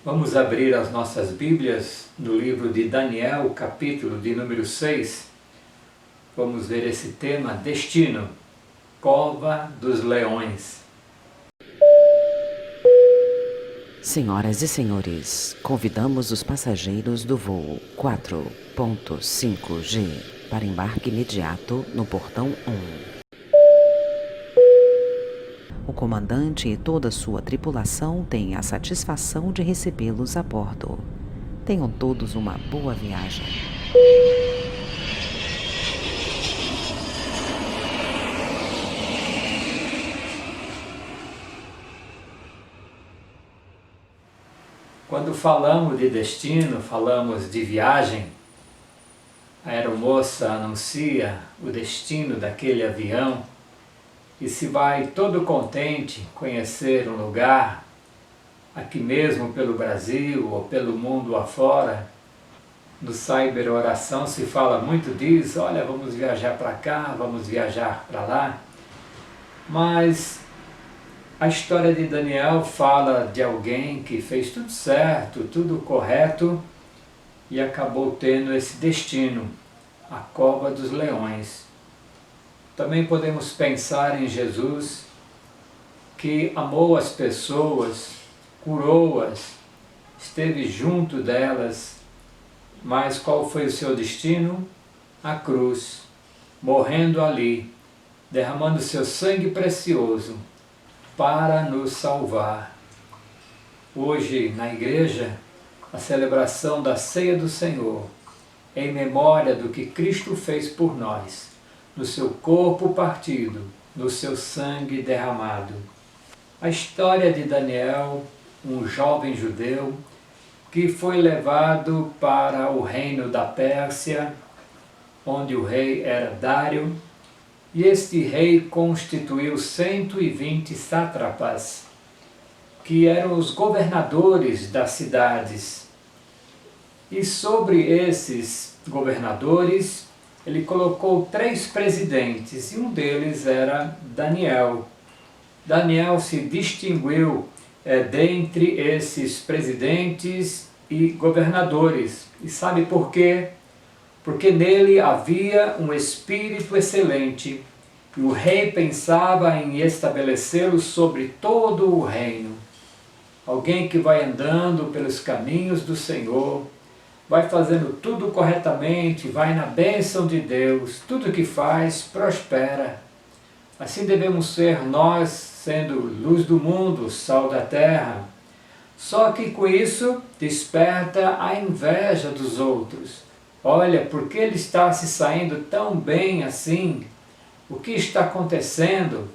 Vamos abrir as nossas Bíblias no livro de Daniel, capítulo de número 6. Vamos ver esse tema, Destino, Cova dos Leões. Senhoras e senhores, convidamos os passageiros do voo 4.5G para embarque imediato no portão 1. O comandante e toda sua tripulação têm a satisfação de recebê-los a bordo. Tenham todos uma boa viagem. Quando falamos de destino, falamos de viagem. A aeromoça anuncia o destino daquele avião e se vai todo contente conhecer um lugar, aqui mesmo pelo Brasil ou pelo mundo afora. No Cyber Oração se fala muito disso, olha, vamos viajar para cá, vamos viajar para lá. Mas a história de Daniel fala de alguém que fez tudo certo, tudo correto e acabou tendo esse destino, a cova dos leões. Também podemos pensar em Jesus, que amou as pessoas, curou-as, esteve junto delas, mas qual foi o seu destino? A cruz, morrendo ali, derramando seu sangue precioso para nos salvar. Hoje, na igreja, a celebração da Ceia do Senhor, em memória do que Cristo fez por nós, no seu corpo partido, no seu sangue derramado. A história de Daniel, um jovem judeu que foi levado para o reino da Pérsia, onde o rei era Dário, e este rei constituiu 120 sátrapas, que eram os governadores das cidades. E sobre esses governadores, ele colocou 3 presidentes, e um deles era Daniel. Daniel se distinguiu dentre esses presidentes e governadores. E sabe por quê? Porque nele havia um espírito excelente, e o rei pensava em estabelecê-lo sobre todo o reino. Alguém que vai andando pelos caminhos do Senhor, vai fazendo tudo corretamente, vai na bênção de Deus, tudo que faz prospera. Assim devemos ser nós, sendo luz do mundo, sal da terra. Só que com isso desperta a inveja dos outros. Olha, por que ele está se saindo tão bem assim? O que está acontecendo?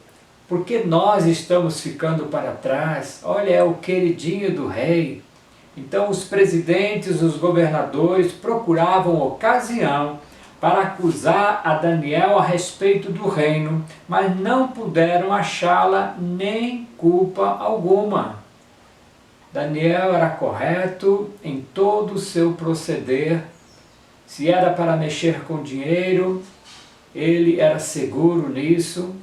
Por que nós estamos ficando para trás? Olha, é o queridinho do rei. Então os presidentes, os governadores procuravam ocasião para acusar a Daniel a respeito do reino, mas não puderam achá-la nem culpa alguma. Daniel era correto em todo o seu proceder. Se era para mexer com dinheiro, ele era seguro nisso.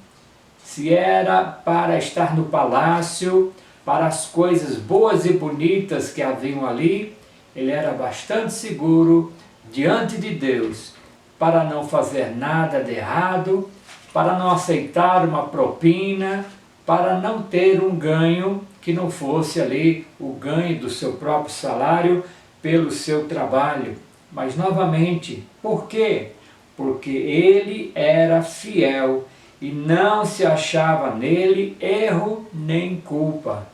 Se era para estar no palácio, para as coisas boas e bonitas que haviam ali, ele era bastante seguro diante de Deus, para não fazer nada de errado, para não aceitar uma propina, para não ter um ganho que não fosse ali o ganho do seu próprio salário pelo seu trabalho. Mas novamente, por quê? Porque ele era fiel e não se achava nele erro nem culpa.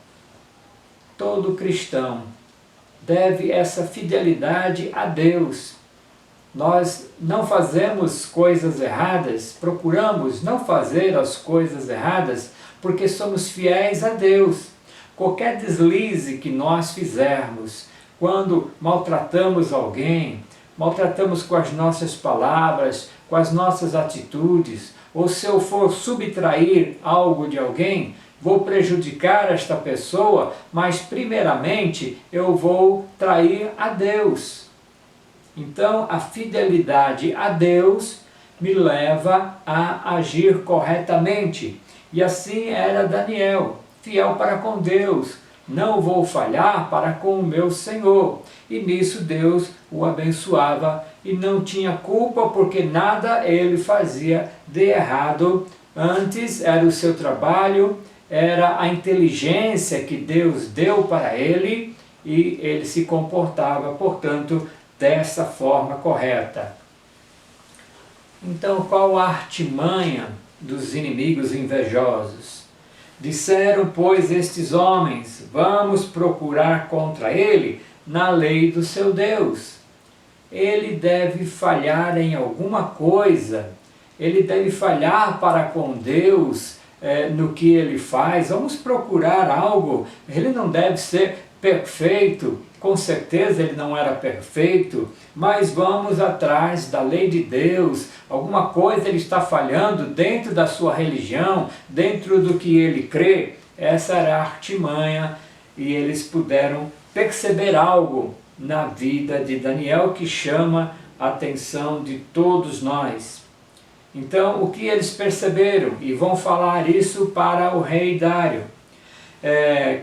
Todo cristão deve essa fidelidade a Deus. Nós não fazemos coisas erradas, procuramos não fazer as coisas erradas porque somos fiéis a Deus. Qualquer deslize que nós fizermos, quando maltratamos alguém, maltratamos com as nossas palavras, com as nossas atitudes, ou se eu for subtrair algo de alguém, vou prejudicar esta pessoa, mas primeiramente eu vou trair a Deus. Então a fidelidade a Deus me leva a agir corretamente. E assim era Daniel, fiel para com Deus, não vou falhar para com o meu Senhor. E nisso Deus o abençoava e não tinha culpa, porque nada ele fazia de errado. Antes era o seu trabalho, era a inteligência que Deus deu para ele, e ele se comportava, portanto, dessa forma correta. Então, qual a artimanha dos inimigos invejosos? Disseram, pois, estes homens: vamos procurar contra ele na lei do seu Deus. Ele deve falhar em alguma coisa, ele deve falhar para com Deus no que ele faz. Vamos procurar algo. Ele não deve ser perfeito, com certeza ele não era perfeito, mas vamos atrás da lei de Deus. Alguma coisa ele está falhando dentro da sua religião, dentro do que ele crê. Essa era a artimanha, e eles puderam perceber algo na vida de Daniel que chama a atenção de todos nós. Então, o que eles perceberam? E vão falar isso para o rei Dário.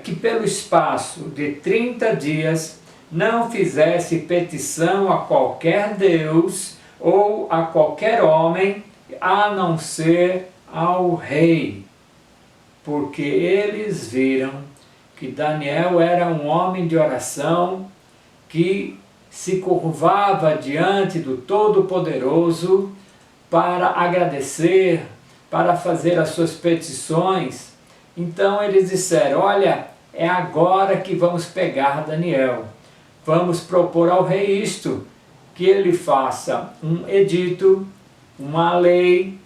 Que pelo espaço de 30 dias não fizesse petição a qualquer Deus ou a qualquer homem, a não ser ao rei, porque eles viram que Daniel era um homem de oração, que se curvava diante do Todo-Poderoso para agradecer, para fazer as suas petições. Então eles disseram: olha, é agora que vamos pegar Daniel. Vamos propor ao rei isto, que ele faça um edito, uma lei,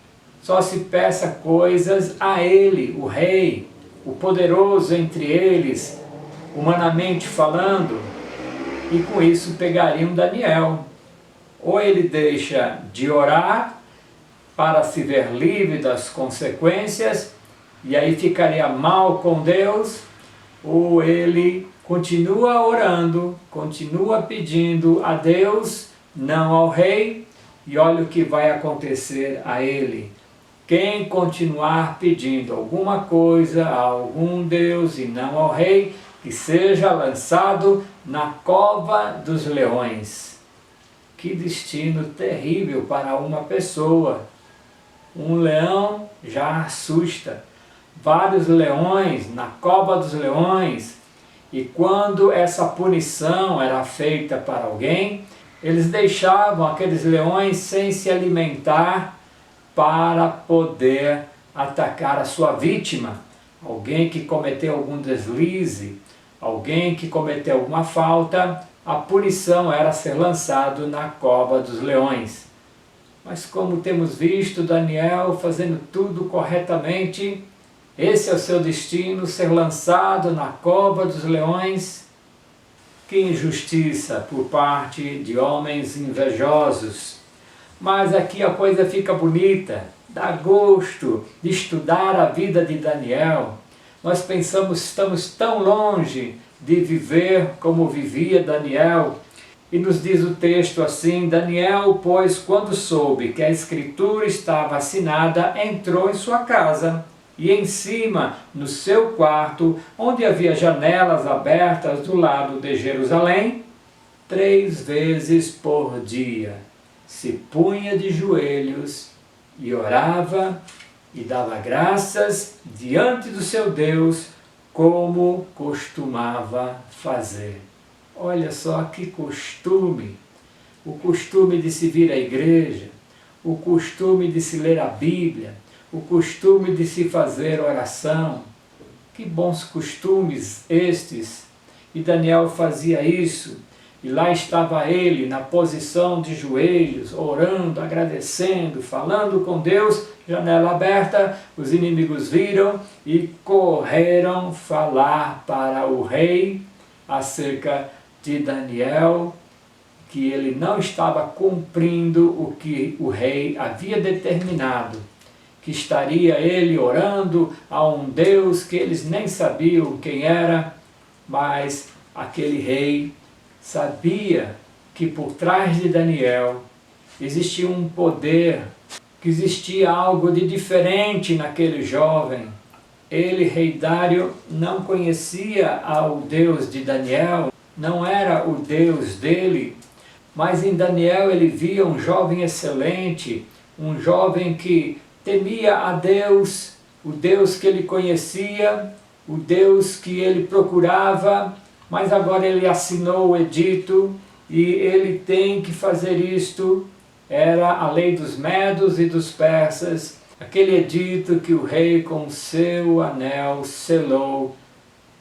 só se peça coisas a ele, o rei, o poderoso entre eles, humanamente falando, e com isso pegariam Daniel. Ou ele deixa de orar para se ver livre das consequências, e aí ficaria mal com Deus, ou ele continua orando, continua pedindo a Deus, não ao rei, e olha o que vai acontecer a ele. Quem continuar pedindo alguma coisa a algum Deus e não ao rei, que seja lançado na cova dos leões. Que destino terrível para uma pessoa. Um leão já assusta. Vários leões na cova dos leões. E quando essa punição era feita para alguém, eles deixavam aqueles leões sem se alimentar para poder atacar a sua vítima. Alguém que cometeu algum deslize, alguém que cometeu alguma falta, a punição era ser lançado na cova dos leões. Mas como temos visto Daniel fazendo tudo corretamente, esse é o seu destino, ser lançado na cova dos leões. Que injustiça por parte de homens invejosos. Mas aqui a coisa fica bonita, dá gosto de estudar a vida de Daniel. Nós pensamos, estamos tão longe de viver como vivia Daniel. E nos diz o texto assim: Daniel, pois, quando soube que a escritura estava assinada, entrou em sua casa. E em cima, no seu quarto, onde havia janelas abertas do lado de Jerusalém, 3 vezes por dia se punha de joelhos e orava e dava graças diante do seu Deus, como costumava fazer. Olha só que costume! O costume de se vir à igreja, o costume de se ler a Bíblia, o costume de se fazer oração. Que bons costumes estes! E Daniel fazia isso, e lá estava ele na posição de joelhos, orando, agradecendo, falando com Deus, janela aberta. Os inimigos viram e correram falar para o rei acerca de Daniel, que ele não estava cumprindo o que o rei havia determinado, que estaria ele orando a um Deus que eles nem sabiam quem era, mas aquele rei sabia que por trás de Daniel existia um poder, que existia algo de diferente naquele jovem. ele, rei Dário, não conhecia ao Deus de Daniel, não era o Deus dele, mas em Daniel ele via um jovem excelente, um jovem que temia a Deus, o Deus que ele conhecia, o Deus que ele procurava, mas agora ele assinou o edito e ele tem que fazer isto. Era a lei dos medos e dos persas, aquele edito que o rei com seu anel selou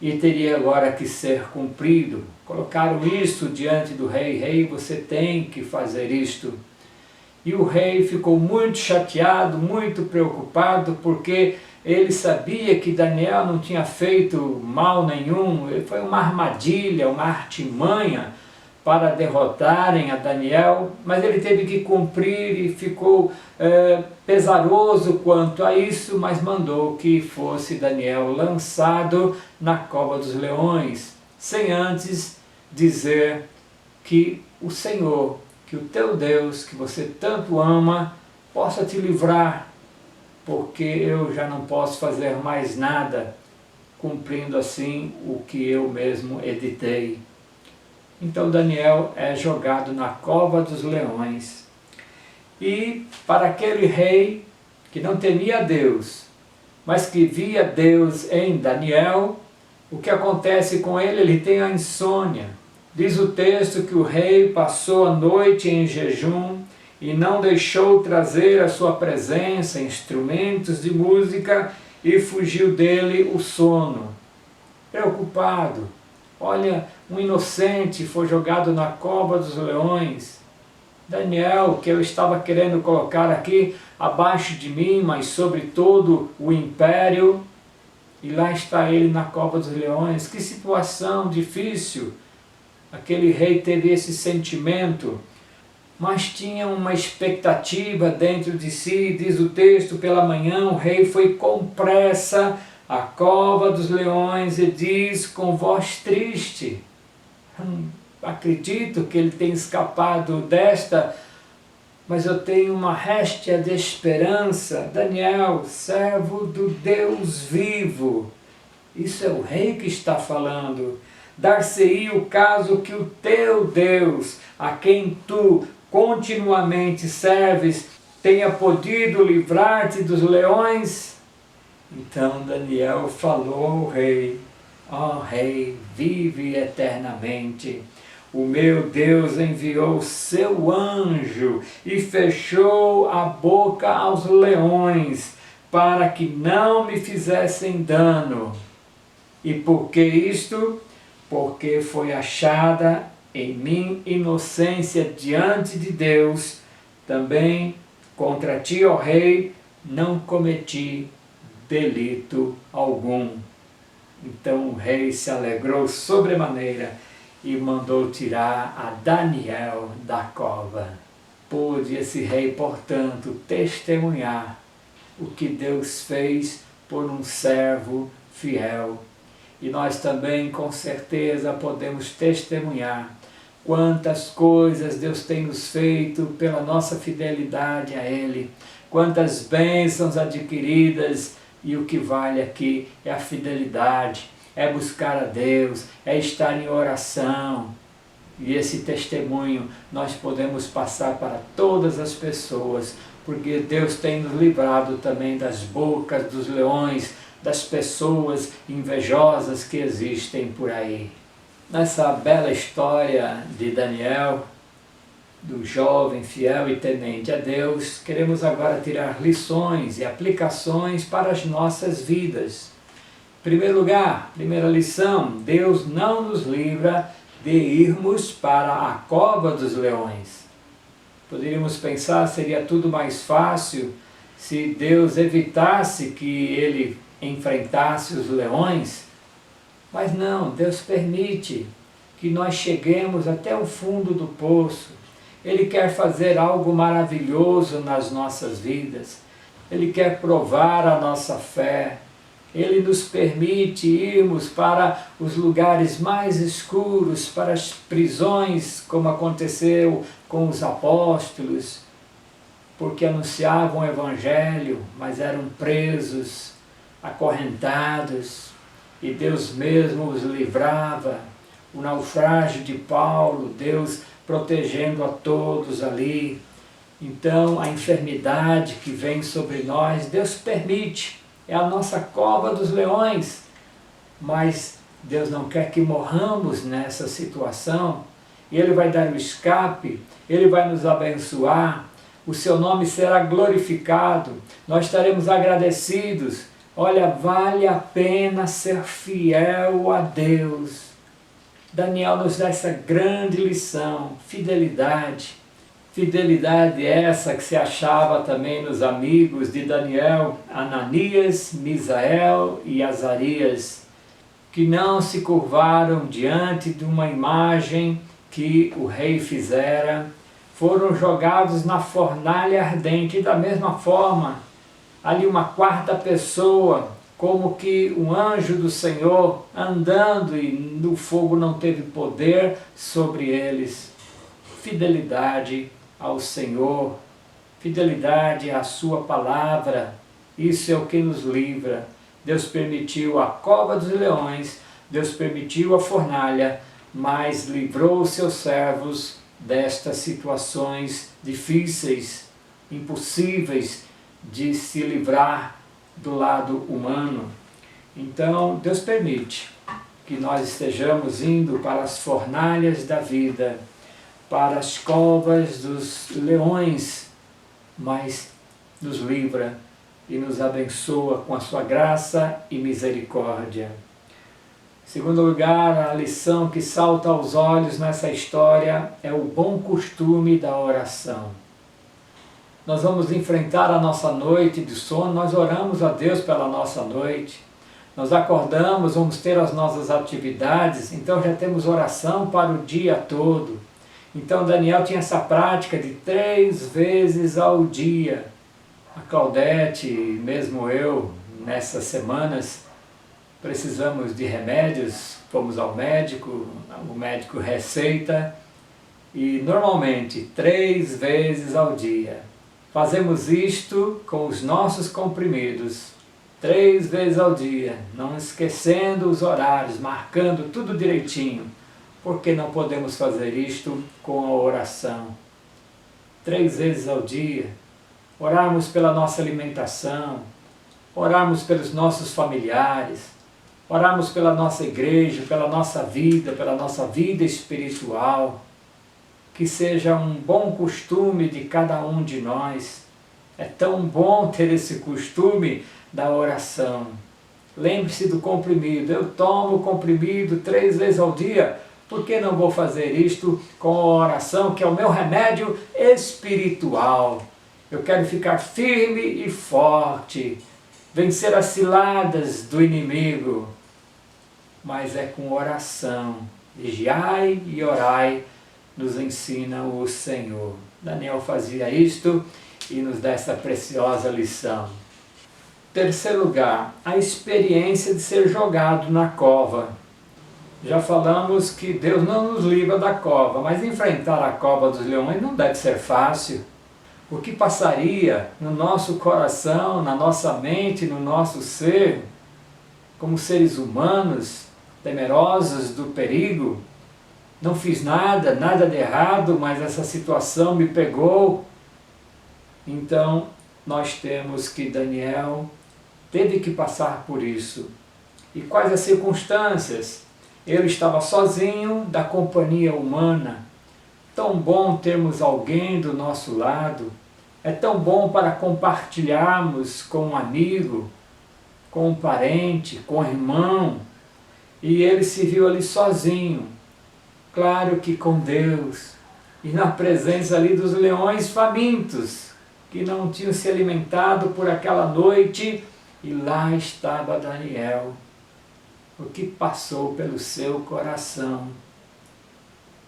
e teria agora que ser cumprido. Colocaram isto diante do rei: rei, você tem que fazer isto. E o rei ficou muito chateado, muito preocupado, porque ele sabia que Daniel não tinha feito mal nenhum, foi uma armadilha, uma artimanha para derrotarem a Daniel, mas ele teve que cumprir e ficou pesaroso quanto a isso, mas mandou que fosse Daniel lançado na cova dos leões, sem antes dizer que o Senhor, que o teu Deus, que você tanto ama, possa te livrar, porque eu já não posso fazer mais nada, cumprindo assim o que eu mesmo editei. Então Daniel é jogado na cova dos leões. E para aquele rei que não temia Deus, mas que via Deus em Daniel, o que acontece com ele? Ele tem a insônia. Diz o texto que o rei passou a noite em jejum e não deixou trazer à sua presença instrumentos de música e fugiu dele o sono. Preocupado, olha, um inocente foi jogado na cova dos leões. Daniel, que eu estava querendo colocar aqui abaixo de mim, mas sobre todo o império, e lá está ele na cova dos leões. Que situação difícil! Aquele rei teve esse sentimento, mas tinha uma expectativa dentro de si. Diz o texto: pela manhã o rei foi com pressa à cova dos leões e diz com voz triste: acredito que ele tenha escapado desta, mas eu tenho uma réstia de esperança. Daniel, servo do Deus vivo. Isso é o rei que está falando. Dar-se-ia o caso que o teu Deus, a quem tu continuamente serves, tenha podido livrar-te dos leões? Então Daniel falou ao rei: ó rei, vive eternamente. O meu Deus enviou seu anjo e fechou a boca aos leões, para que não me fizessem dano. E por que isto? Porque foi achada em mim inocência diante de Deus. Também contra ti, ó rei, não cometi delito algum. Então o rei se alegrou sobremaneira e mandou tirar a Daniel da cova. Pôde esse rei, portanto, testemunhar o que Deus fez por um servo fiel. E nós também, com certeza, podemos testemunhar quantas coisas Deus tem nos feito pela nossa fidelidade a Ele, quantas bênçãos adquiridas, e o que vale aqui é a fidelidade, é buscar a Deus, é estar em oração. E esse testemunho nós podemos passar para todas as pessoas, porque Deus tem nos livrado também das bocas dos leões, das pessoas invejosas que existem por aí. Nessa bela história de Daniel, do jovem fiel e temente a Deus, queremos agora tirar lições e aplicações para as nossas vidas. Em primeiro lugar, primeira lição: Deus não nos livra de irmos para a cova dos leões. Poderíamos pensar, seria tudo mais fácil se Deus evitasse que ele enfrentasse os leões, mas não, Deus permite que nós cheguemos até o fundo do poço. Ele quer fazer algo maravilhoso nas nossas vidas, Ele quer provar a nossa fé, Ele nos permite irmos para os lugares mais escuros, para as prisões, como aconteceu com os apóstolos, porque anunciavam o Evangelho, mas eram presos. acorrentados, e Deus mesmo os livrava. O naufrágio de Paulo, Deus protegendo a todos ali. Então, a enfermidade que vem sobre nós, Deus permite, é a nossa cova dos leões, mas Deus não quer que morramos nessa situação, e Ele vai dar o escape, Ele vai nos abençoar, o seu nome será glorificado, nós estaremos agradecidos. Olha, vale a pena ser fiel a Deus. Daniel nos dá essa grande lição, fidelidade. Fidelidade essa que se achava também nos amigos de Daniel, Ananias, Misael e Azarias, que não se curvaram diante de uma imagem que o rei fizera, foram jogados na fornalha ardente. E da mesma forma, ali uma quarta pessoa, como que um anjo do Senhor andando, e o fogo não teve poder sobre eles. Fidelidade ao Senhor, fidelidade à sua palavra, isso é o que nos livra. Deus permitiu a cova dos leões, Deus permitiu a fornalha, mas livrou os seus servos destas situações difíceis, impossíveis de se livrar do lado humano. Então, Deus permite que nós estejamos indo para as fornalhas da vida, para as covas dos leões, mas nos livra e nos abençoa com a sua graça e misericórdia. Em segundo lugar, a lição que salta aos olhos nessa história é o bom costume da oração. Nós vamos enfrentar a nossa noite de sono, nós oramos a Deus pela nossa noite, nós acordamos, vamos ter as nossas atividades, então já temos oração para o dia todo. Então Daniel tinha essa prática de 3 vezes ao dia. A Claudete, mesmo eu, nessas semanas, precisamos de remédios, fomos ao médico, o médico receita, e normalmente 3 vezes ao dia. Fazemos isto com os nossos comprimidos, 3 vezes ao dia, não esquecendo os horários, marcando tudo direitinho. Por que não podemos fazer isto com a oração? 3 vezes ao dia, orarmos pela nossa alimentação, orarmos pelos nossos familiares, orarmos pela nossa igreja, pela nossa vida espiritual, que seja um bom costume de cada um de nós. É tão bom ter esse costume da oração. Lembre-se do comprimido, eu tomo comprimido 3 vezes ao dia, por que não vou fazer isto com a oração, que é o meu remédio espiritual? Eu quero ficar firme e forte, vencer as ciladas do inimigo, mas é com oração. Vigiai e orai, nos ensina o Senhor. Daniel fazia isto e nos dá essa preciosa lição. Terceiro lugar, a experiência de ser jogado na cova. Já falamos que Deus não nos livra da cova, mas enfrentar a cova dos leões não deve ser fácil. O que passaria no nosso coração, na nossa mente, no nosso ser, como seres humanos, temerosos do perigo? Não fiz nada, nada de errado, mas essa situação me pegou. Então, nós temos que Daniel teve que passar por isso. E quais as circunstâncias? Ele estava sozinho da companhia humana. Tão bom termos alguém do nosso lado. É tão bom para compartilharmos com um amigo, com um parente, com um irmão. E ele se viu ali sozinho. Claro que com Deus. E na presença ali dos leões famintos, que não tinham se alimentado por aquela noite. E lá estava Daniel. O que passou pelo seu coração,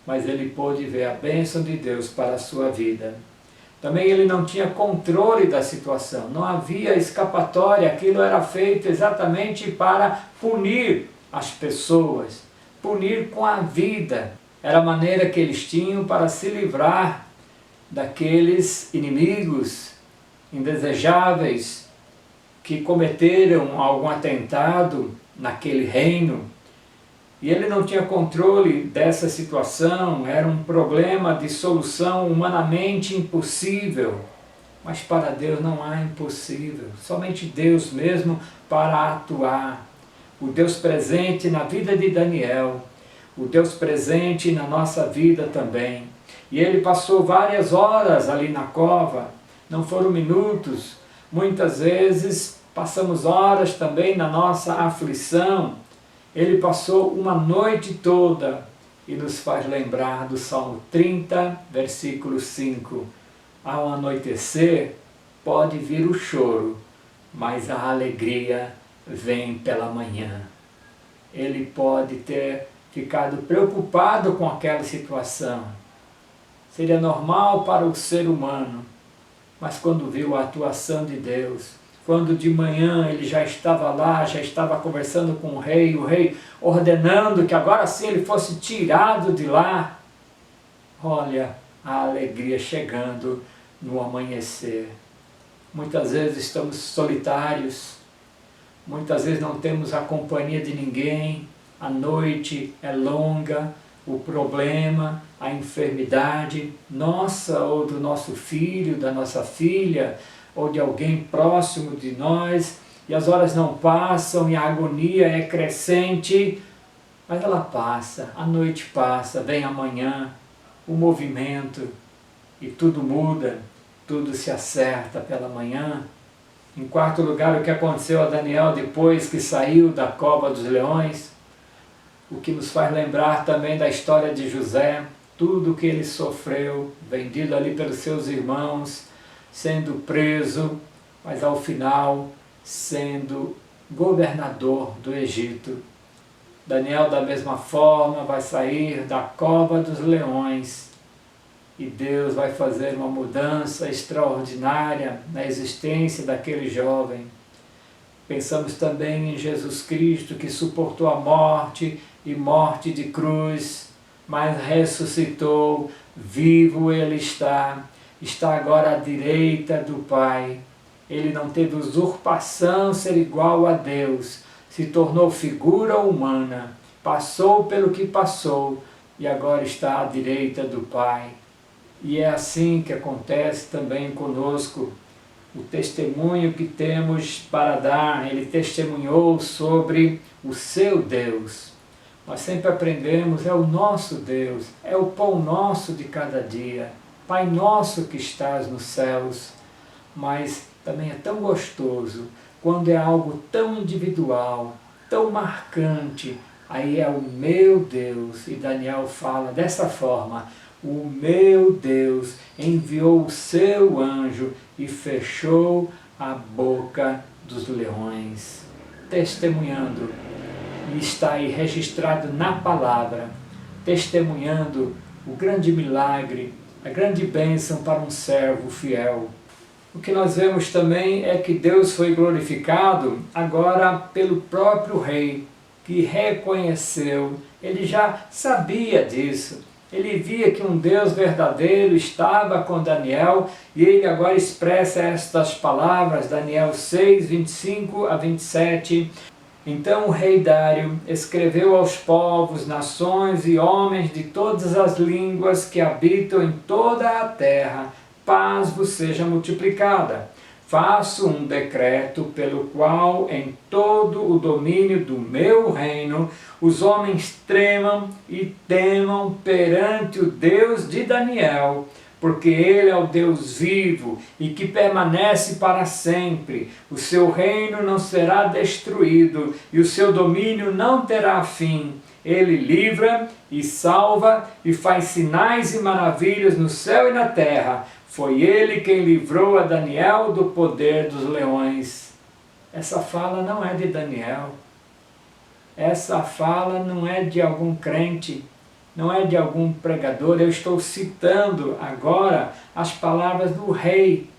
mas ele pôde ver a bênção de Deus para a sua vida. Também ele não tinha controle da situação, não havia escapatória, aquilo era feito exatamente para punir as pessoas, punir com a vida. Era a maneira que eles tinham para se livrar daqueles inimigos indesejáveis que cometeram algum atentado naquele reino, e ele não tinha controle dessa situação, era um problema de solução humanamente impossível. Mas para Deus não há impossível, somente Deus mesmo para atuar. O Deus presente na vida de Daniel, o Deus presente na nossa vida também. E ele passou várias horas ali na cova, não foram minutos, muitas vezes passamos horas também na nossa aflição. Ele passou uma noite toda e nos faz lembrar do Salmo 30, versículo 5. Ao anoitecer pode vir o choro, mas a alegria vem pela manhã. Ele pode ter ficado preocupado com aquela situação. Seria normal para o ser humano, mas quando viu a atuação de Deus, quando de manhã ele já estava lá, já estava conversando com o rei ordenando que agora sim ele fosse tirado de lá, olha a alegria chegando no amanhecer. Muitas vezes estamos solitários, muitas vezes não temos a companhia de ninguém, a noite é longa, o problema, a enfermidade nossa ou do nosso filho, da nossa filha, ou de alguém próximo de nós, e as horas não passam e a agonia é crescente, mas ela passa, a noite passa, vem amanhã, o movimento, e tudo muda, tudo se acerta pela manhã. Em quarto lugar, o que aconteceu a Daniel depois que saiu da cova dos leões, o que nos faz lembrar também da história de José, tudo o que ele sofreu, vendido ali pelos seus irmãos, sendo preso, mas ao final sendo governador do Egito. Daniel, da mesma forma, vai sair da cova dos leões e Deus vai fazer uma mudança extraordinária na existência daquele jovem. Pensamos também em Jesus Cristo, que suportou a morte e morte de cruz, mas ressuscitou, vivo ele está agora à direita do Pai. Ele não teve usurpação ser igual a Deus, se tornou figura humana, passou pelo que passou e agora está à direita do Pai. E é assim que acontece também conosco. O testemunho que temos para dar, ele testemunhou sobre o seu Deus. Nós sempre aprendemos, é o nosso Deus, é o pão nosso de cada dia. Pai nosso que estás nos céus. Mas também é tão gostoso quando é algo tão individual, tão marcante. Aí é o meu Deus. E Daniel fala dessa forma: o meu Deus enviou o seu anjo e fechou a boca dos leões. Testemunhando, e está aí registrado na palavra, testemunhando o grande milagre, a grande bênção para um servo fiel. O que nós vemos também é que Deus foi glorificado agora pelo próprio rei, que reconheceu, ele já sabia disso. Ele via que um Deus verdadeiro estava com Daniel e ele agora expressa estas palavras, Daniel 6, 25 a 27. Então o rei Dário escreveu aos povos, nações e homens de todas as línguas que habitam em toda a terra, paz vos seja multiplicada. Faço um decreto pelo qual em todo o domínio do meu reino os homens tremam e temam perante o Deus de Daniel, porque ele é o Deus vivo e que permanece para sempre. O seu reino não será destruído e o seu domínio não terá fim. Ele livra e salva e faz sinais e maravilhas no céu e na terra. Foi ele quem livrou a Daniel do poder dos leões. Essa fala não é de Daniel. Essa fala não é de algum crente, não é de algum pregador. Eu estou citando agora as palavras do rei,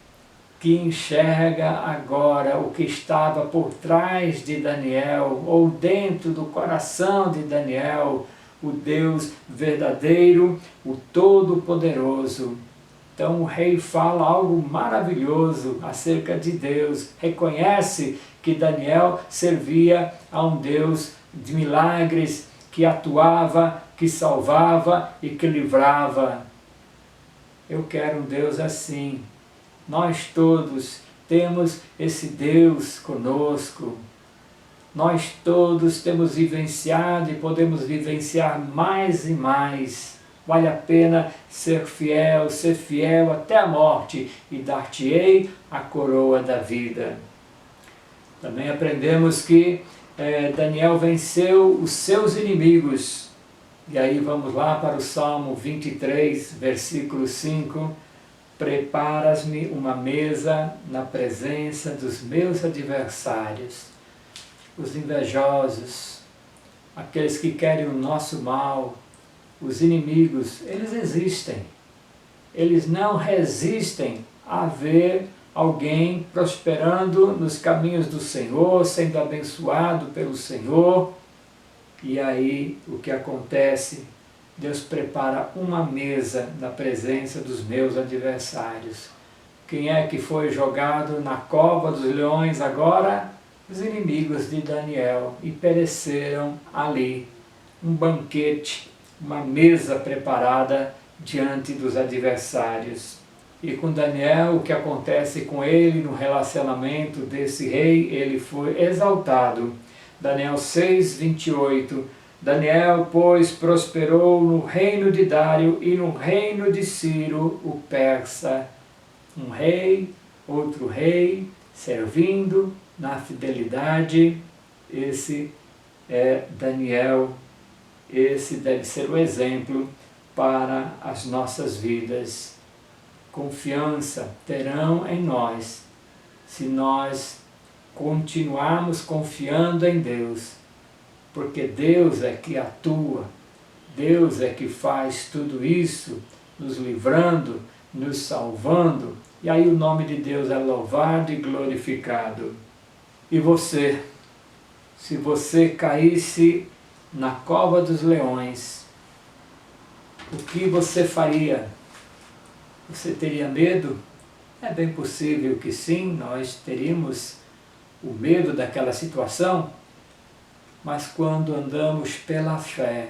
que enxerga agora o que estava por trás de Daniel, ou dentro do coração de Daniel, o Deus verdadeiro, o Todo-Poderoso. Então o rei fala algo maravilhoso acerca de Deus, reconhece que Daniel servia a um Deus de milagres, que atuava, que salvava e que livrava. Eu quero um Deus assim. Nós todos temos esse Deus conosco. Nós todos temos vivenciado e podemos vivenciar mais e mais. Vale a pena ser fiel até a morte, e dar-te-ei a coroa da vida. Também aprendemos que Daniel venceu os seus inimigos. E aí vamos lá para o Salmo 23, versículo 5. Preparas-me uma mesa na presença dos meus adversários. Os invejosos, aqueles que querem o nosso mal, os inimigos, eles existem. Eles não resistem a ver alguém prosperando nos caminhos do Senhor, sendo abençoado pelo Senhor. E aí o que acontece? Deus prepara uma mesa na presença dos meus adversários. Quem é que foi jogado na cova dos leões agora? Os inimigos de Daniel, e pereceram ali. Um banquete, uma mesa preparada diante dos adversários. E com Daniel, o que acontece com ele no relacionamento desse rei? Ele foi exaltado. Daniel 6, 28. Daniel, pois, prosperou no reino de Dário e no reino de Ciro, o persa. Um rei, outro rei, servindo na fidelidade. Esse é Daniel. Esse deve ser o exemplo para as nossas vidas. Confiança terão em nós se nós continuarmos confiando em Deus, porque Deus é que atua, Deus é que faz tudo isso, nos livrando, nos salvando, e aí o nome de Deus é louvado e glorificado. E você, se você caísse na cova dos leões, o que você faria? Você teria medo? É bem possível que sim, nós teríamos o medo daquela situação, mas quando andamos pela fé,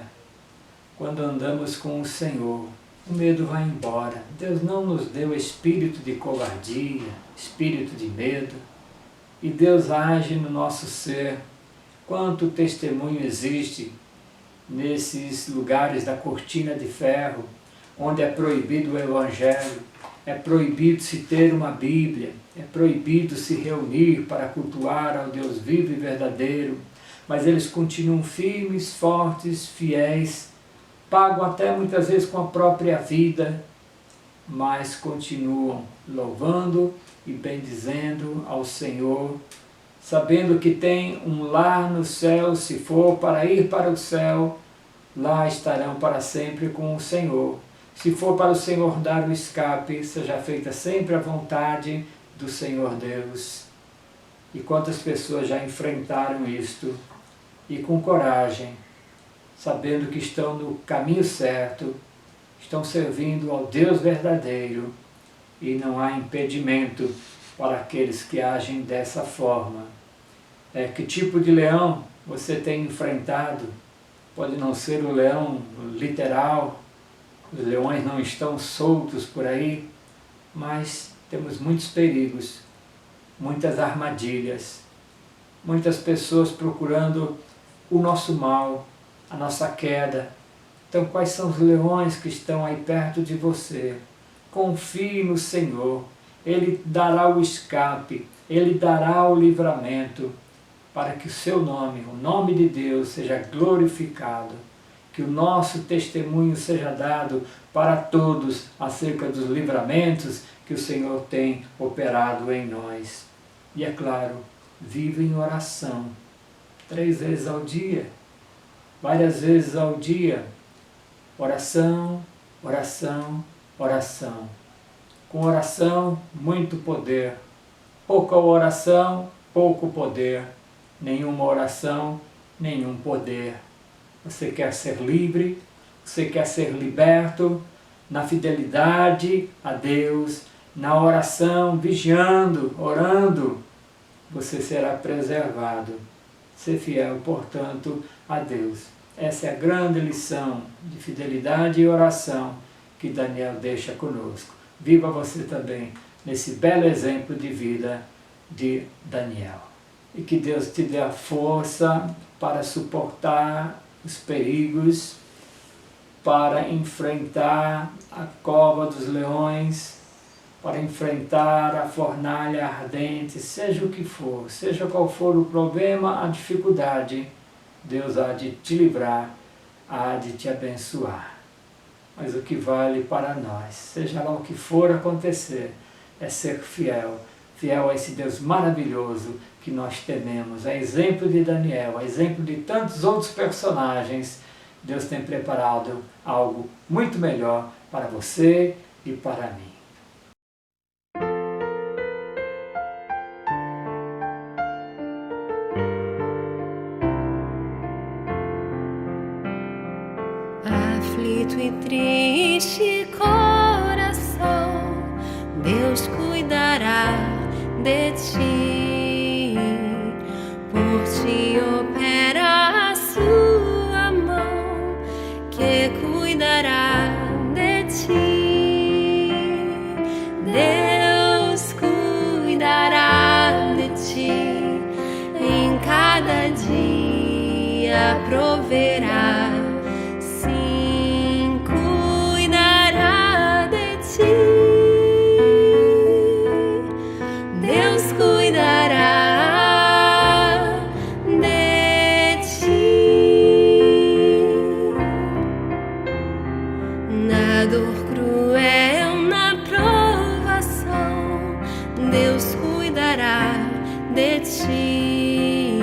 quando andamos com o Senhor, o medo vai embora. Deus não nos deu espírito de covardia, espírito de medo, e Deus age no nosso ser. Quanto testemunho existe nesses lugares da cortina de ferro, onde é proibido o Evangelho, é proibido se ter uma Bíblia, é proibido se reunir para cultuar ao Deus vivo e verdadeiro, mas eles continuam firmes, fortes, fiéis, pagam até muitas vezes com a própria vida, mas continuam louvando e bendizendo ao Senhor, sabendo que tem um lar no céu. Se for para ir para o céu, lá estarão para sempre com o Senhor. Se for para o Senhor dar o escape, seja feita sempre a vontade do Senhor Deus. E quantas pessoas já enfrentaram isto, e com coragem, sabendo que estão no caminho certo, estão servindo ao Deus verdadeiro, e não há impedimento para aqueles que agem dessa forma. Que tipo de leão você tem enfrentado? Pode não ser o leão literal, os leões não estão soltos por aí, mas temos muitos perigos, muitas armadilhas, muitas pessoas procurando o nosso mal, a nossa queda. Então, quais são os leões que estão aí perto de você? Confie no Senhor, Ele dará o escape, Ele dará o livramento, para que o seu nome, o nome de Deus, seja glorificado, que o nosso testemunho seja dado para todos acerca dos livramentos que o Senhor tem operado em nós. E é claro, viva em oração, 3 vezes ao dia, várias vezes ao dia. Oração, oração, oração. Com oração, muito poder. Pouca oração, pouco poder. Nenhuma oração, nenhum poder. Você quer ser livre? Você quer ser liberto? na fidelidade a Deus, na oração, vigiando, orando, você será preservado. Ser fiel, portanto, a Deus. Essa é a grande lição de fidelidade e oração que Daniel deixa conosco. Viva você também nesse belo exemplo de vida de Daniel. E que Deus te dê a força para suportar os perigos, para enfrentar a cova dos leões, para enfrentar a fornalha ardente, seja o que for, seja qual for o problema, a dificuldade, Deus há de te livrar, há de te abençoar. Mas o que vale para nós, seja lá o que for acontecer, é ser fiel, fiel a esse Deus maravilhoso que nós tememos. A exemplo de Daniel, a exemplo de tantos outros personagens, Deus tem preparado algo muito melhor para você e para mim. Aflito e triste coração, Deus cuidará de ti. Por ti opera a sua mão, que cuidará de ti. Deus cuidará de ti, em cada dia proverá. Na dor cruel, na provação, Deus cuidará de ti.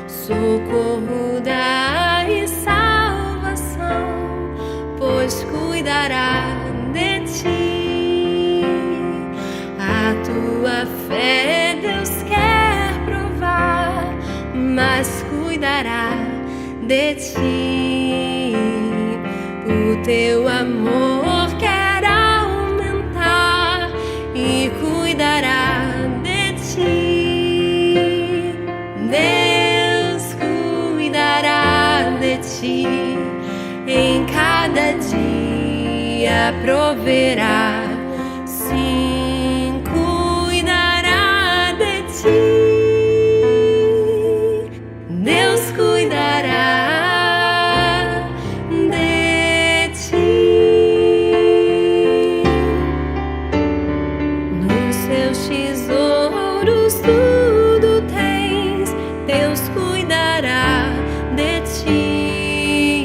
Socorro dá e salvação, pois cuidará de ti. A tua fé Deus quer provar, mas cuidará de ti. O teu amor quer aumentar e cuidará de ti. Deus cuidará de ti, em cada dia proverá. Sim, cuidará de ti. Deus cuidará. Tudo tens, Deus cuidará de ti.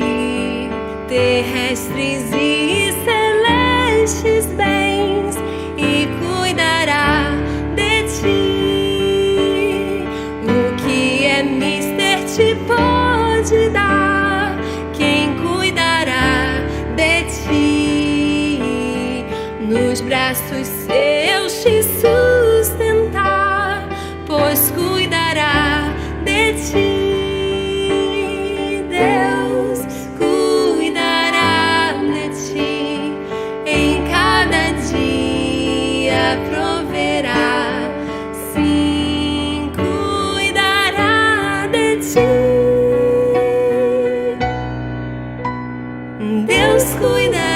Terrestres e celestes bens, e cuidará de ti. O que é mister te pode dar, quem cuidará de ti. Nos braços seus te sustentar, pois cuidará de ti. Deus cuidará de ti, em cada dia proverá. Sim, cuidará de ti. Deus cuidará.